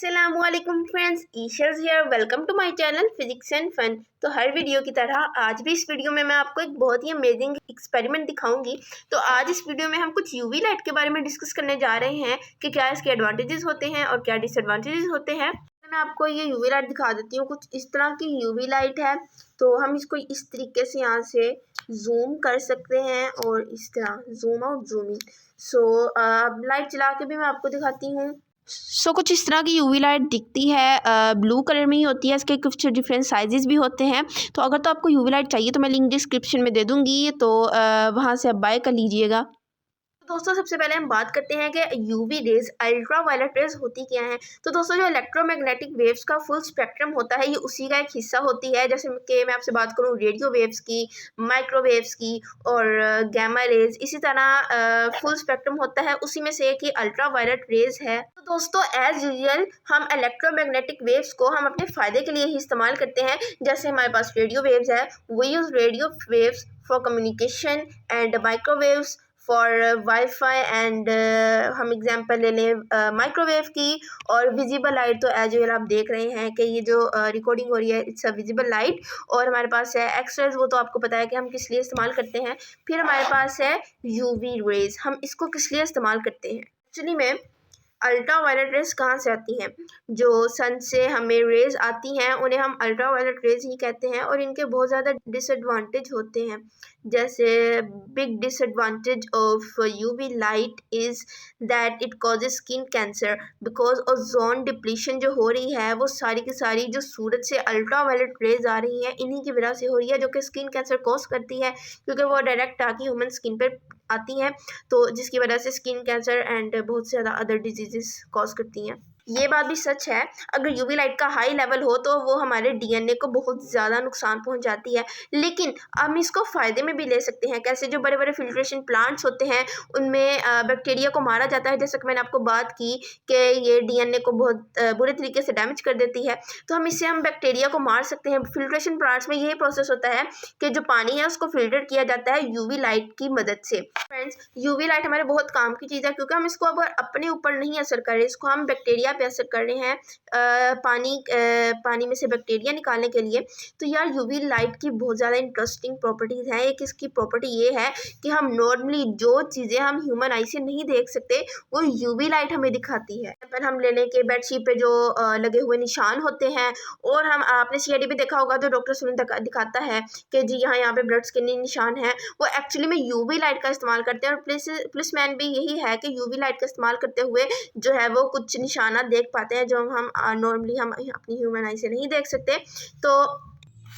अस्सलामुअलैकुम फ्रेंड्स, ईशर्स here. Welcome to my channel physics and fun. तो हर वीडियो की तरह आज भी इस वीडियो में मैं आपको एक बहुत ही अमेजिंग एक्सपेरिमेंट दिखाऊंगी। तो आज इस वीडियो में हम कुछ यूवी लाइट के बारे में डिस्कस करने जा रहे हैं कि क्या इसके एडवांटेजेस होते हैं और क्या डिसएडवांटेजेस होते हैं। मैं आपको ये यूवी लाइट दिखा देती हूँ। कुछ इस तरह की यूवी लाइट है। तो हम इसको इस तरीके से यहाँ से जूम कर सकते हैं और इस तरह zoom out zoom in. Light चला के भी मैं आपको दिखाती हूँ। कुछ इस तरह की यूवी लाइट दिखती है। ब्लू कलर में ही होती है। इसके कुछ डिफरेंट साइजेस भी होते हैं। तो अगर तो आपको यूवी लाइट चाहिए तो मैं लिंक डिस्क्रिप्शन में दे दूँगी, तो वहाँ से आप बाय कर लीजिएगा। तो दोस्तों, सबसे पहले हम बात करते हैं कि UV rays, ultraviolet rays होती क्या हैं। तो दोस्तों, जो इलेक्ट्रोमैग्नेटिक वेव्स का फुल स्पेक्ट्रम होता है, ये उसी का एक हिस्सा होती है। जैसे कि मैं आपसे बात करूँ रेडियो वेव्स की, माइक्रोवेव्स की और गैमा रेज, इसी तरह फुल स्पेक्ट्रम होता है। उसी में से एक ही अल्ट्रा वायलेट रेज है। तो दोस्तों, एज यूजुअल हम इलेक्ट्रोमैग्नेटिक वेव्स को हम अपने फ़ायदे के लिए ही इस्तेमाल करते हैं। जैसे हमारे पास रेडियो वेव्स है, we use radio waves for communication and microwaves for wifi and हम एग्जांपल ले लें माइक्रोवेव की। और विजिबल लाइट, तो एज यूजुअल आप देख रहे हैं कि ये जो रिकॉर्डिंग हो रही है, इट्स अ विजिबल लाइट। और हमारे पास है एक्सरेज, वो तो आपको पता है कि हम किस लिए इस्तेमाल करते हैं। फिर हमारे पास है यूवी रेज, हम इसको किस लिए इस्तेमाल करते हैं। एक्चुअली में अल्ट्रा वायलेट रेज कहाँ से आती हैं? जो सन से हमें रेज आती हैं उन्हें हम अल्ट्रा वायलेट रेज ही कहते हैं। और इनके बहुत ज़्यादा डिसएडवांटेज होते हैं। जैसे big disadvantage of UV light is that it causes skin cancer, because ozone depletion जो हो रही है वो सारी की सारी जो सूरज से अल्ट्रा वायलेट रेज आ रही है इन्हीं की वजह से हो रही है, जो कि स्किन कैंसर कॉज करती है, क्योंकि वो डायरेक्ट आके ह्यूमन स्किन पर आती हैं। तो जिसकी वजह से स्किन कैंसर एंड बहुत से ज़्यादा अदर डिजीजेस कॉज करती हैं। ये बात भी सच है, अगर यूवी लाइट का हाई लेवल हो तो वो हमारे डीएनए को बहुत ज़्यादा नुकसान पहुंचाती है। लेकिन हम इसको फ़ायदे में भी ले सकते हैं। कैसे? जो बड़े बड़े फिल्ट्रेशन प्लांट्स होते हैं उनमें बैक्टीरिया को मारा जाता है। जैसे कि मैंने आपको बात की कि ये डीएनए को बहुत बुरे तरीके से डैमेज कर देती है। तो हम बैक्टीरिया को मार सकते हैं। फिल्ट्रेशन प्लांट्स में यही प्रोसेस होता है कि जो पानी है उसको फिल्टर किया जाता है यूवी लाइट की मदद से। फ्रेंड्स, यूवी लाइट हमारे बहुत काम की चीज़ है, क्योंकि हम इसको अगर अपने ऊपर नहीं असर कर रहे, इसको हम बैक्टीरिया पे असर कर रहे हैं पानी में से बैक्टीरिया निकालने के लिए। तो यार, यूवी लाइट की बहुत ज़्यादा इंटरेस्टिंग प्रॉपर्टीज़ हैं। एक इसकी प्रॉपर्टी ये है कि हम नॉर्मली जो चीज़ें हम ह्यूमन आई से नहीं देख सकते वो यूवी लाइट हमें दिखाती है। पर हम ले लें कि बेडशीट पे जो लगे हुए निशान होते हैं, और हम आपने सीआईडी पे देखा होगा, जो डॉक्टर सुनील दिखाता है कि जी यहाँ पे ब्लड स्किन निशान है, वो एक्चुअली में यूवी लाइट का इस्तेमाल करते हैं। और प्लस मैन भी यही है कि यूवी लाइट का इस्तेमाल करते हुए जो है वो कुछ निशाना देख पाते हैं जो हम नॉर्मली हम अपनी ह्यूमन आई से नहीं देख सकते। तो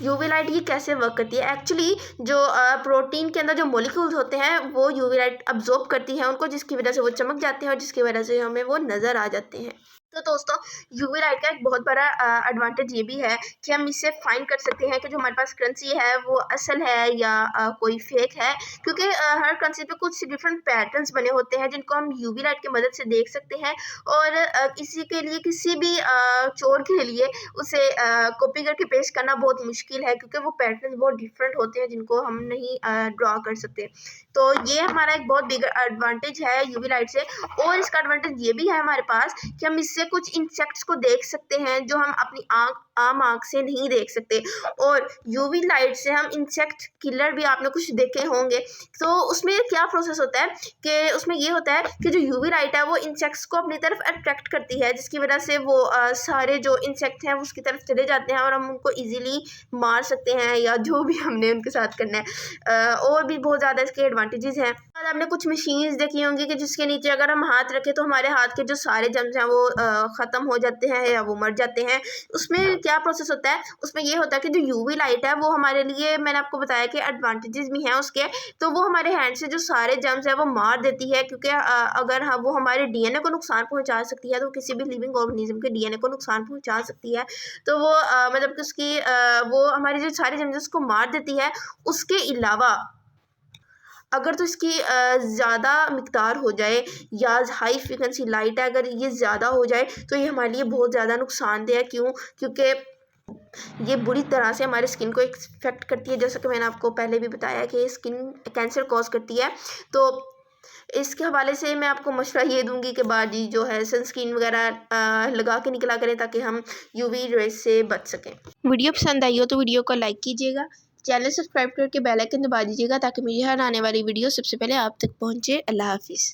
यूवी लाइट ये कैसे वर्क करती है? एक्चुअली जो प्रोटीन के अंदर जो मॉलिक्यूल्स होते हैं वो यूवी लाइट अब्जॉर्ब करती है उनको, जिसकी वजह से वो चमक जाते हैं और जिसकी वजह से हमें वो नज़र आ जाते हैं। तो दोस्तों, यूवी लाइट का एक बहुत बड़ा एडवांटेज ये भी है कि हम इससे फाइंड कर सकते हैं कि जो हमारे पास करेंसी है वो असल है या कोई फेक है, क्योंकि हर करेंसी पे कुछ डिफरेंट पैटर्न्स बने होते हैं जिनको हम यूवी लाइट की मदद से देख सकते हैं। और किसी के लिए, किसी भी चोर के लिए उसे कॉपी करके पेश करना बहुत मुश्किल है, क्योंकि वो पैटर्न्स बहुत डिफरेंट होते हैं जिनको हम नहीं ड्रॉ कर सकते। तो ये हमारा एक बहुत बिग एडवांटेज है यूवी लाइट से। और इसका एडवांटेज ये भी है हमारे पास कि हम इससे कुछ इंसेक्ट्स को देख सकते हैं जो हम अपनी आम आँख से नहीं देख सकते। और यूवी लाइट से हम इंसेक्ट किलर भी, आपने कुछ देखे होंगे, तो उसमें क्या प्रोसेस होता है कि उसमें ये होता है कि जो यूवी लाइट है वो इंसेक्ट्स को अपनी तरफ अट्रैक्ट करती है, जिसकी वजह से वो सारे जो इंसेक्ट हैं उसकी तरफ चले जाते हैं और हम उनको ईजिली मार सकते हैं या जो भी हमने उनके साथ करना है। और भी बहुत ज़्यादा इसके एडवांटेजेस हैं। और आपने कुछ मशीन्स देखी होंगी कि जिसके नीचे अगर हम हाथ रखें तो हमारे हाथ के जो सारे जर्म्स हैं वो ख़त्म हो जाते हैं या वो मर जाते हैं। उसमें क्या प्रोसेस होता है? उसमें ये होता है कि जो यूवी लाइट है वो हमारे लिए, मैंने आपको बताया कि एडवांटेजेस भी हैं उसके, तो वो हमारे हैंड से जो सारे जर्म्स है वो मार देती है। क्योंकि अगर वो हमारे डीएनए को नुकसान पहुंचा सकती है, तो किसी भी लिविंग ऑर्गेनिज्म के डीएनए को नुकसान पहुंचा सकती है। तो वो मतलब कि उसकी वो हमारे जो सारे जर्म्स उसको मार देती है। उसके अलावा अगर तो इसकी ज़्यादा मिकदार हो जाए या हाई फ्रिक्वेंसी लाइट है, अगर ये ज़्यादा हो जाए तो ये हमारे लिए बहुत ज़्यादा नुकसानदेह है। क्यों? क्योंकि ये बुरी तरह से हमारे स्किन को इफेक्ट करती है। जैसा कि मैंने आपको पहले भी बताया कि स्किन कैंसर कॉज करती है। तो इसके हवाले से मैं आपको मशवरा ये दूंगी कि बाजी जो है सनस्क्रीन वगैरह लगा के निकला करें, ताकि हम यूवी रेस से बच सकें। वीडियो पसंद आई हो तो वीडियो को लाइक कीजिएगा, चैनल सब्सक्राइब करके बेल आइकन दबा दीजिएगा, ताकि मेरी हर आने वाली वीडियो सबसे पहले आप तक पहुँचे। अल्लाह हाफिज़।